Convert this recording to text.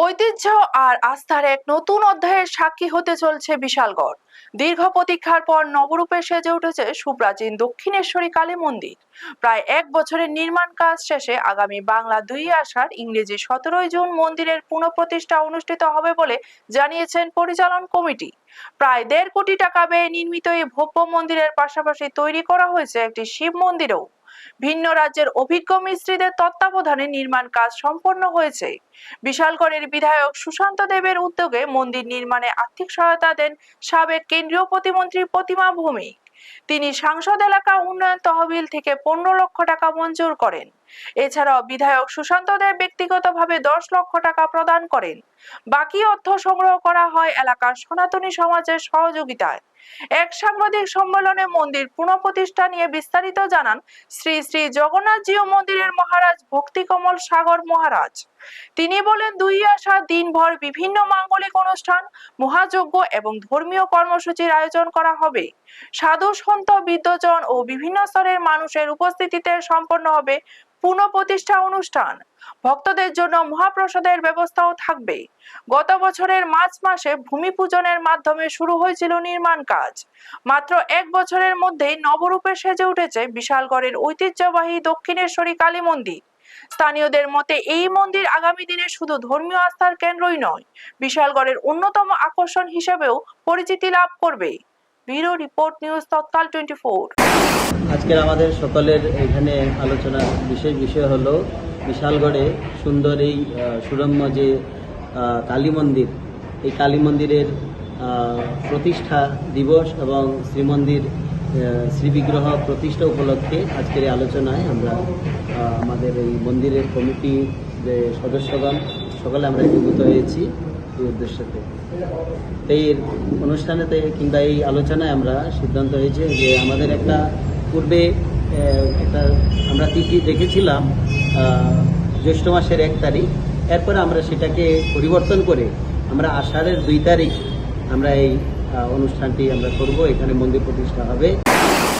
ঐতিহ্য আর আস্থার এক নতুন অধ্যায়ের সাক্ষী হতে চলছে বিশালগড়। দীর্ঘ প্রতীক্ষার পর নবরূপে সেজে উঠেছে সুপ্রাচীন দক্ষিণেশ্বরী কালী মন্দির। প্রায় এক বছরের নির্মাণ কাজ শেষে আগামী বাংলা 2 ইংরেজি 17 জুন মন্দিরের পুনঃপ্রতিষ্ঠা অনুষ্ঠিত হবে বলে জানিয়েছেন পরিচালন কমিটি। প্রায় 1.5 কোটি টাকা ব্যয়ে নির্মিত এই ভব্য মন্দিরের পাশাপাশি তৈরি করা হয়েছে একটি শিব মন্দিরও। ভিন্ন রাজ্যের অভিজ্ঞ মিস্ত্রিদের তত্ত্বাবধানে নির্মাণ কাজ সম্পন্ন হয়েছে। বিশালগড়ের বিধায়ক সুশান্ত দেবের উদ্যোগে মন্দির নির্মাণে আর্থিক সহায়তা দেন সাবেক কেন্দ্রীয় প্রতিমন্ত্রী প্রতিমা ভৌমিক। তিনি সাংসদ এলাকা উন্নয়ন তহবিল থেকে 15 লক্ষ টাকা মঞ্জুর করেন। এছাড়াও বিধায়ক সুশান্ত দেব ব্যক্তিগতভাবে 10 লক্ষ টাকা প্রদান করেন। বাকি অর্থ সংগ্রহ করা হয় এলাকার সনাতনী সমাজের সহযোগিতায়। এক সাংবাদিক সম্মেলনে মন্দির পুনঃপ্রতিষ্ঠা নিয়ে বিস্তারিত জানান শ্রী শ্রী জগন্নাথজিউ মন্দিরের মহারাজ ভক্তিকমল সাগর মহারাজ। তিনি বলেন, দিনভর বিভিন্ন মাঙ্গলিক অনুষ্ঠান, মহাযজ্ঞ এবং ধর্মীয় কর্মসূচির আয়োজন করা হবে। সাধু সন্ত বিদ্বজন ও বিভিন্ন স্তরের মানুষের উপস্থিতিতে সম্পন্ন হবে পুনঃপ্রতিষ্ঠা অনুষ্ঠান। ভক্তদের জন্য মহাপ্রসাদের ব্যবস্থাও থাকবে। গত বছরের মার্চ মাসে ভূমি পূজনের মাধ্যমে শুরু হয়েছিল নির্মাণ কাজ। মাত্র এক বছরের মধ্যেই নবরূপে সেজে উঠেছে বিশালগড়ের ঐতিহ্যবাহী দক্ষিণেশ্বরী কালী মন্দির। স্থানীয়দের মতে এই মন্দির আগামী দিনে শুধু ধর্মীয় আস্থার কেন্দ্রই নয়, বিশালগড়ের অন্যতম আকর্ষণ হিসেবেও পরিচিতি লাভ করবে। ব্যুরো রিপোর্ট, নিউজ তৎকাল 24। আজকের আমাদের সকলের এখানে আলোচনার বিশেষ বিষয় হলো বিশালগড়ে সুন্দর এই সুরম্য যে কালী মন্দির, এই কালী মন্দিরের প্রতিষ্ঠা দিবস এবং শ্রীমন্দির শ্রীবিগ্রহ প্রতিষ্ঠা উপলক্ষে আজকের এই আলোচনায় আমরা আমাদের এই মন্দিরের কমিটির যে সদস্যগণ সকলে আমরা একীভূত হয়েছি এই উদ্দেশ্যতে। এই অনুষ্ঠানেতে কিংবা এই আলোচনায় আমরা সিদ্ধান্ত হয়েছে যে আমাদের একটা পূর্বে আমরা তিথি দেখেছিলাম জ্যৈষ্ঠ মাসের 1 তারিখ, এরপরে আমরা সেটাকে পরিবর্তন করে আমরা আষাঢ়ের 2 তারিখ আমরা এই অনুষ্ঠানটি আমরা করব, এখানে মন্দির প্রতিষ্ঠা হবে।